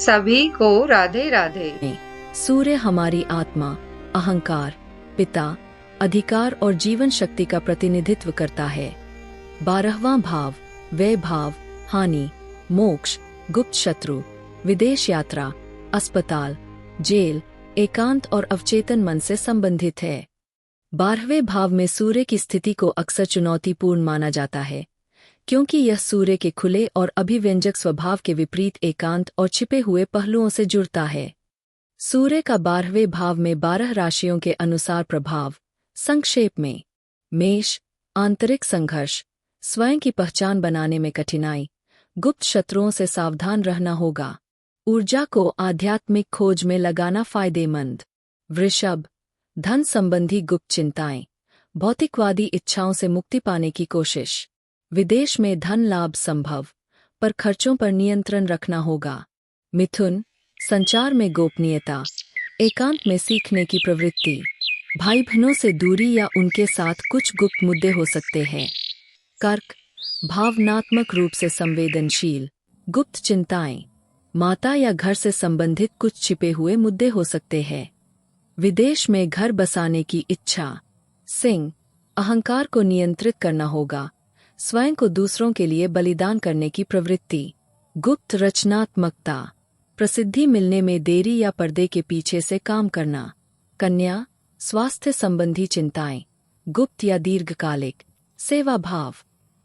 सभी को राधे राधे। में सूर्य हमारी आत्मा, अहंकार, पिता, अधिकार और जीवन शक्ति का प्रतिनिधित्व करता है। 12वां भाव व्यय भाव, हानि, मोक्ष, गुप्त शत्रु, विदेश यात्रा, अस्पताल, जेल, एकांत और अवचेतन मन से संबंधित है। 12वें भाव में सूर्य की स्थिति को अक्सर चुनौतीपूर्ण माना जाता है, क्योंकि यह सूर्य के खुले और अभिव्यंजक स्वभाव के विपरीत एकांत और छिपे हुए पहलुओं से जुड़ता है। सूर्य का 12वें भाव में 12 राशियों के अनुसार प्रभाव। संक्षेप में, मेष, आंतरिक संघर्ष, स्वयं की पहचान बनाने में कठिनाई, गुप्त शत्रुओं से सावधान रहना होगा। ऊर्जा को आध्यात्मिक खोज में लगाना फायदेमंद। वृषभ, धन संबंधी गुप्त चिंताएं, भौतिकवादी इच्छाओं से मुक्ति पाने की कोशिश। विदेश में धन लाभ संभव, पर खर्चों पर नियंत्रण रखना होगा। मिथुन, संचार में गोपनीयता, एकांत में सीखने की प्रवृत्ति, भाई बहनों से दूरी या उनके साथ कुछ गुप्त मुद्दे हो सकते हैं। कर्क, भावनात्मक रूप से संवेदनशील, गुप्त चिंताएं, माता या घर से संबंधित कुछ छिपे हुए मुद्दे हो सकते हैं। विदेश में घर बसाने की इच्छा। सिंह, अहंकार को नियंत्रित करना होगा, स्वयं को दूसरों के लिए बलिदान करने की प्रवृत्ति। गुप्त रचनात्मकता, प्रसिद्धि मिलने में देरी या पर्दे के पीछे से काम करना। कन्या, स्वास्थ्य संबंधी चिंताएं, गुप्त या दीर्घकालिक। सेवा भाव,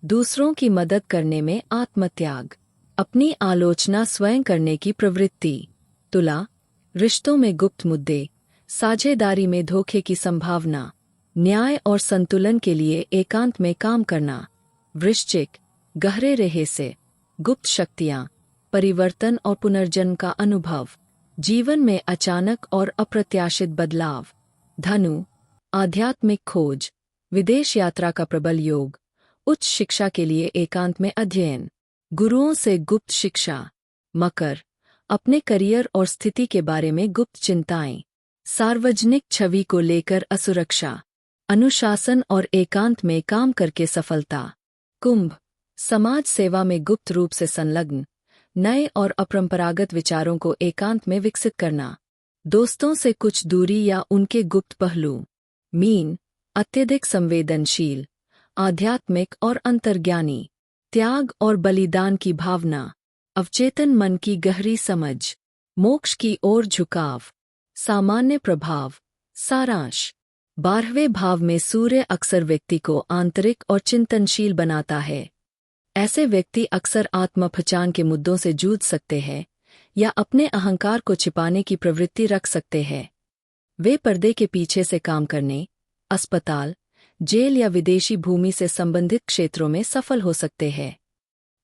दूसरों की मदद करने में आत्मत्याग, अपनी आलोचना स्वयं करने की प्रवृत्ति। तुला, रिश्तों में गुप्त मुद्दे, साझेदारी में धोखे की संभावना, न्याय और संतुलन के लिए एकांत में काम करना। वृश्चिक, गहरे रहस्य, गुप्त शक्तियां, परिवर्तन और पुनर्जन्म का अनुभव, जीवन में अचानक और अप्रत्याशित बदलाव। धनु, आध्यात्मिक खोज, विदेश यात्रा का प्रबल योग, उच्च शिक्षा के लिए एकांत में अध्ययन, गुरुओं से गुप्त शिक्षा। मकर, अपने करियर और स्थिति के बारे में गुप्त चिंताएं, सार्वजनिक छवि को लेकर असुरक्षा, अनुशासन और एकांत में काम करके सफलता। कुंभ, समाज सेवा में गुप्त रूप से संलग्न, नए और अपरंपरागत विचारों को एकांत में विकसित करना, दोस्तों से कुछ दूरी या उनके गुप्त पहलू। मीन, अत्यधिक संवेदनशील, आध्यात्मिक और अंतर्ज्ञानी, त्याग और बलिदान की भावना, अवचेतन मन की गहरी समझ, मोक्ष की ओर झुकाव। सामान्य प्रभाव। सारांश, 12वें भाव में सूर्य अक्सर व्यक्ति को आंतरिक और चिंतनशील बनाता है। ऐसे व्यक्ति अक्सर आत्मपहचान के मुद्दों से जूझ सकते हैं या अपने अहंकार को छिपाने की प्रवृत्ति रख सकते हैं। वे पर्दे के पीछे से काम करने, अस्पताल, जेल या विदेशी भूमि से संबंधित क्षेत्रों में सफल हो सकते हैं।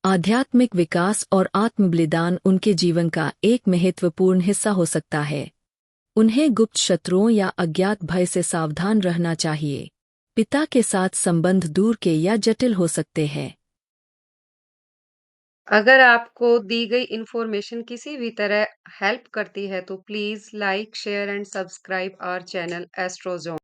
आध्यात्मिक विकास और आत्मबलिदान उनके जीवन का एक महत्वपूर्ण हिस्सा हो सकता है। उन्हें गुप्त शत्रुओं या अज्ञात भय से सावधान रहना चाहिए। पिता के साथ संबंध दूर के या जटिल हो सकते हैं। अगर आपको दी गई इन्फॉर्मेशन किसी भी तरह हेल्प करती है तो please like, share and subscribe our channel एस्ट्रोजोन।